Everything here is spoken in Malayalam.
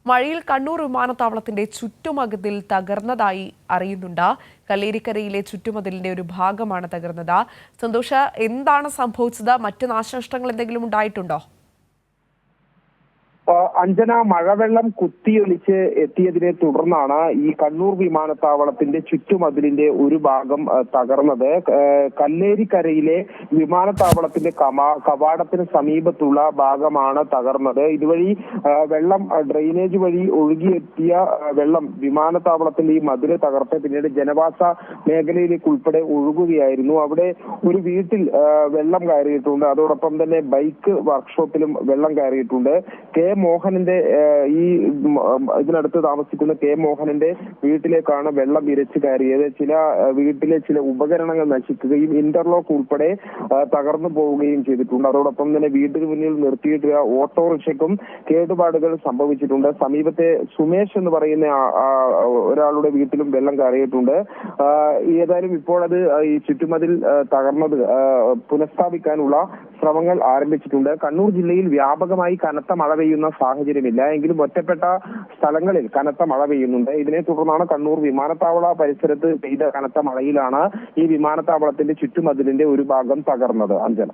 മഴയിൽ കണ്ണൂർ വിമാനത്താവളത്തിന്റെ ചുറ്റുമതിൽ തകർന്നതായി അറിയുന്നുണ്ട്. കല്ലേരിക്കരയിലെ ചുറ്റുമതിലിന്റെ ഒരു ഭാഗമാണ് തകർന്നത്. സന്തോഷ, എന്താണ് സംഭവിച്ചത്? മറ്റ് നാശനഷ്ടങ്ങൾ എന്തെങ്കിലും ഉണ്ടായിട്ടുണ്ടോ? അഞ്ജന, മഴവെള്ളം കുത്തിയൊലിച്ച് എത്തിയതിനെ തുടർന്നാണ് ഈ കണ്ണൂർ വിമാനത്താവളത്തിന്റെ ചുറ്റുമതിലിന്റെ ഒരു ഭാഗം തകർന്നത്. കല്ലേരിക്കരയിലെ വിമാനത്താവളത്തിന്റെ കവാടത്തിന് സമീപത്തുള്ള ഭാഗമാണ് തകർന്നത്. ഇതുവഴി വെള്ളം ഡ്രെയിനേജ് വഴി ഒഴുകിയെത്തിയ വെള്ളം വിമാനത്താവളത്തിന്റെ ഈ മതില് തകർത്ത് പിന്നീട് ജനവാസ മേഖലയിലേക്ക് ഉൾപ്പെടെ ഒഴുകുകയായിരുന്നു. അവിടെ ഒരു വീട്ടിൽ വെള്ളം കയറിയിട്ടുണ്ട്. അതോടൊപ്പം തന്നെ ബൈക്ക് വർക്ക്ഷോപ്പിലും വെള്ളം കയറിയിട്ടുണ്ട്. കെ മോഹനന്റെ ഇതിനടുത്ത് താമസിക്കുന്ന കെ മോഹനന്റെ വീട്ടിലേക്കാണ് വെള്ളം ഇരച്ചു കയറിയത്. വീട്ടിലെ ചില ഉപകരണങ്ങൾ നശിക്കുകയും ഇന്റർലോക്ക് ഉൾപ്പെടെ തകർന്നു പോവുകയും ചെയ്തിട്ടുണ്ട്. അതോടൊപ്പം തന്നെ വീട്ടിന് മുന്നിൽ നിർത്തിയിട്ടുള്ള ഓട്ടോറിക്ഷയ്ക്കും കേടുപാടുകൾ സംഭവിച്ചിട്ടുണ്ട്. സമീപത്തെ സുമേഷ് എന്ന് പറയുന്ന ഒരാളുടെ വീട്ടിലും വെള്ളം കയറിയിട്ടുണ്ട്. ഏതായാലും ഇപ്പോൾ അത് ഈ ചുറ്റുമതിൽ തകർന്നത് പുനഃസ്ഥാപിക്കാനുള്ള ശ്രമങ്ങൾ ആരംഭിച്ചിട്ടുണ്ട്. കണ്ണൂർ ജില്ലയിൽ വ്യാപകമായി കനത്ത മഴ പെയ്യുന്ന സാഹചര്യമില്ല, എങ്കിലും ഒറ്റപ്പെട്ട സ്ഥലങ്ങളിൽ കനത്ത മഴ പെയ്യുന്നുണ്ട്. ഇതിനെ തുടർന്നാണ് കണ്ണൂർ വിമാനത്താവള പരിസരത്ത് പെയ്ത കനത്ത മഴയിലാണ് ഈ വിമാനത്താവളത്തിന്റെ ചുറ്റുമതിലിന്റെ ഒരു ഭാഗം തകർന്നത്. അഞ്ജന.